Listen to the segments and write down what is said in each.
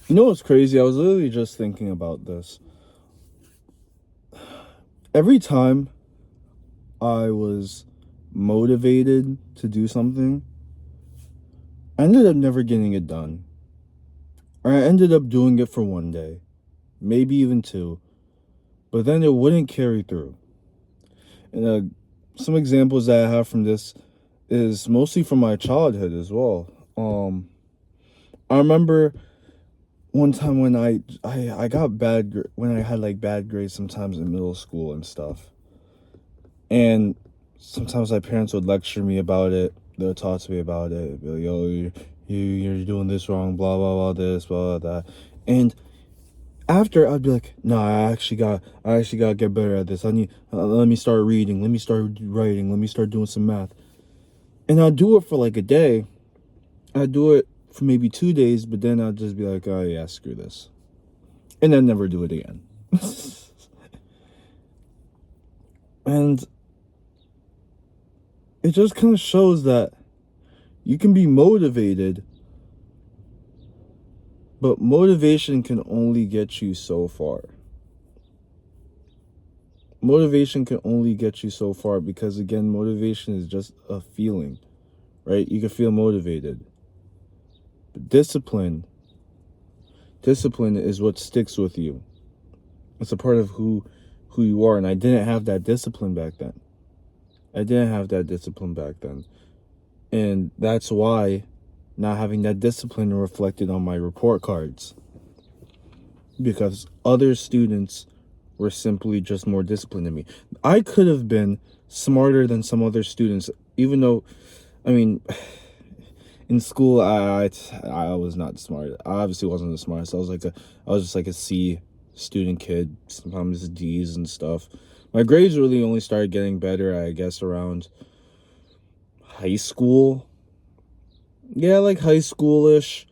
You know what's crazy? I was literally just thinking about this. Every time I was motivated to do something, I ended up never getting it done. Or I ended up doing it for one day, maybe even two, but then it wouldn't carry through. And some examples that I have from this is mostly from my childhood as well. I remember one time when I got when I had like bad grades sometimes in middle school and stuff. And sometimes my parents would lecture me about it. They would talk to me about it. Be like, yo, you're doing this wrong, blah, blah, blah, this, blah, blah, that. And after, I'd be like, no, I actually got to get better at this. Let me start reading. Let me start writing. Let me start doing some math. And I'd do it for like a day. I'd do it for maybe 2 days, but then I'd just be like, oh yeah, screw this. And then never do it again. And it just kind of shows that you can be motivated, but motivation can only get you so far. Motivation can only get you so far because, again, motivation is just a feeling, right? You can feel motivated. But discipline is what sticks with you. It's a part of who you are. And I didn't have that discipline back then. And that's why not having that discipline reflected on my report cards. Because other students were simply just more disciplined than me. I could have been smarter than some other students, even though, I mean, in school, I was not smart. I obviously wasn't the smartest. I was just like a C student kid, sometimes D's and stuff. My grades really only started getting better, I guess, around high school. Yeah, like high schoolish.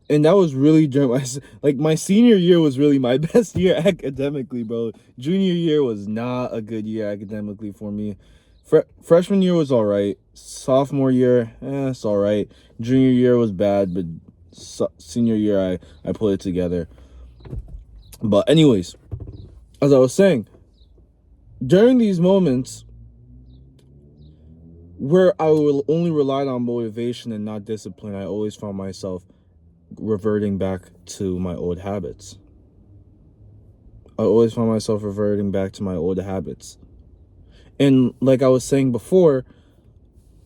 And that was really during my senior year was really my best year academically, bro. Junior year was not a good year academically for me. Freshman year was all right. Sophomore year, it's all right. Junior year was bad, but senior year I put it together. But anyways, as I was saying, during these moments where I will only relied on motivation and not discipline, I always found myself reverting back to my old habits. I always found myself reverting back to my old habits. And like I was saying before,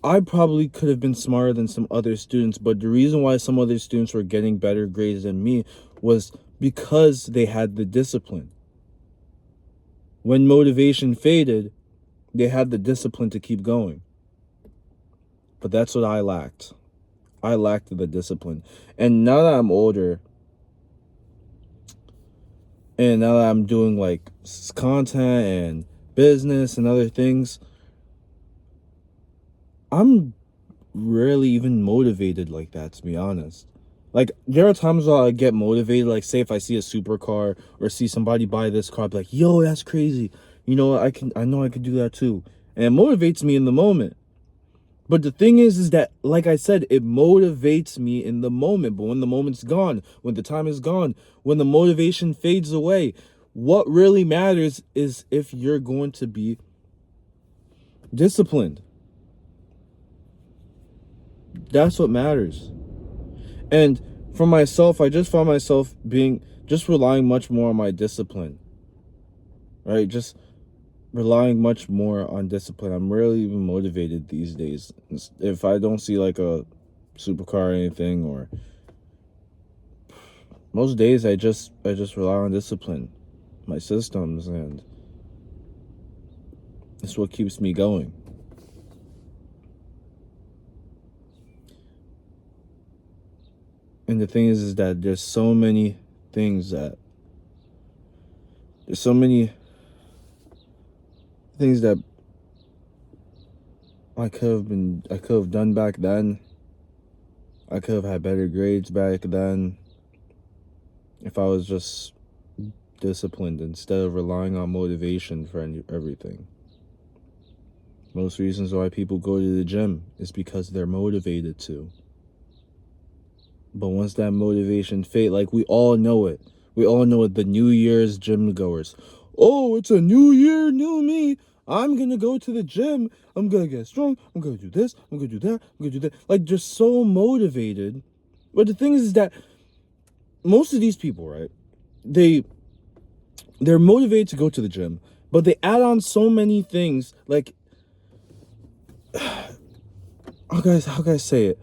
I probably could have been smarter than some other students, but the reason why some other students were getting better grades than me was because they had the discipline. When motivation faded, they had the discipline to keep going. But that's what I lacked. I lacked the discipline. And now that I'm older, and now that I'm doing like content and business and other things, I'm rarely even motivated like that, to be honest. Like, there are times where I get motivated, like, say if I see a supercar or see somebody buy this car, I'd be like, yo, that's crazy. You know, I know I could do that too. And it motivates me in the moment. But the thing is that, like I said, it motivates me in the moment. But when the moment's gone, when the time is gone, when the motivation fades away, what really matters is if you're going to be disciplined. That's what matters. And for myself, I just found myself just relying much more on my discipline, right? Just relying much more on discipline. I'm rarely even motivated these days. If I don't see like a supercar or anything, or most days I just rely on discipline, my systems, and it's what keeps me going. And the thing is that there's so many things that I could have done back then. I could have had better grades back then if I was just disciplined instead of relying on motivation for everything. Most reasons why people go to the gym is because they're motivated to. But once that motivation fade, like we all know it. We all know it, the New Year's gym goers. Oh, it's a new year, new me. I'm gonna go to the gym. I'm gonna get strong. I'm gonna do this. I'm gonna do that. I'm gonna do that. Like, just so motivated. But the thing is that most of these people, right? They're motivated to go to the gym, but they add on so many things. Like, how can I say it?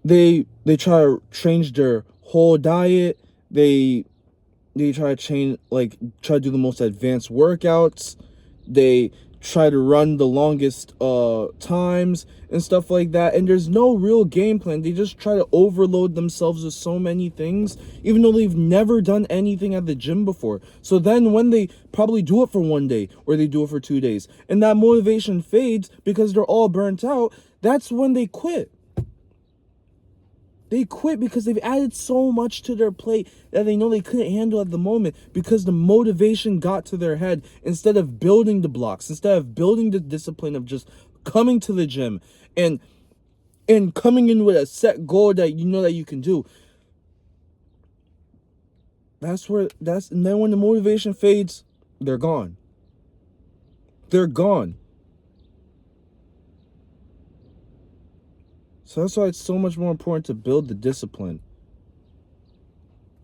They try to change their whole diet. They try to change, like, try to do the most advanced workouts. They try to run the longest times and stuff like that, and there's no real game plan. They just try to overload themselves with so many things, even though they've never done anything at the gym before. So then when they probably do it for one day or they do it for 2 days and that motivation fades because they're all burnt out, that's when they quit. They quit because they've added so much to their plate that they know they couldn't handle at the moment, because the motivation got to their head. Instead of building the blocks, instead of building the discipline of just coming to the gym and coming in with a set goal that you know that you can do. And then when the motivation fades, they're gone. They're gone. So that's why it's so much more important to build the discipline,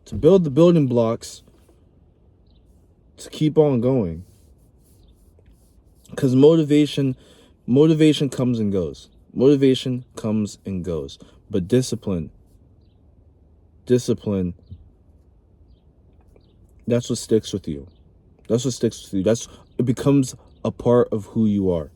to build the building blocks, to keep on going. Because motivation comes and goes. Motivation comes and goes. But discipline, that's what sticks with you. That's what sticks with you. It becomes a part of who you are.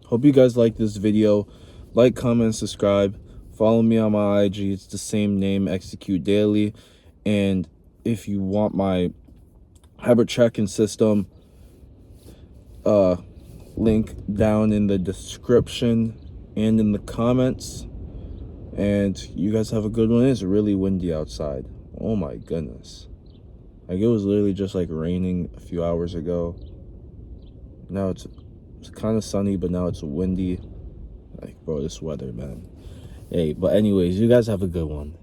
Hope you guys like this video. Like, comment, subscribe. Follow me on my IG. It's the same name, Execute Daily. And if you want my habit tracking system, link down in the description and in the comments. And you guys have a good one. It's really windy outside. Oh my goodness. Like, it was literally just like raining a few hours ago. Now it's kind of sunny, but now it's windy. Like, bro, this weather, man. Hey, but anyways, you guys have a good one.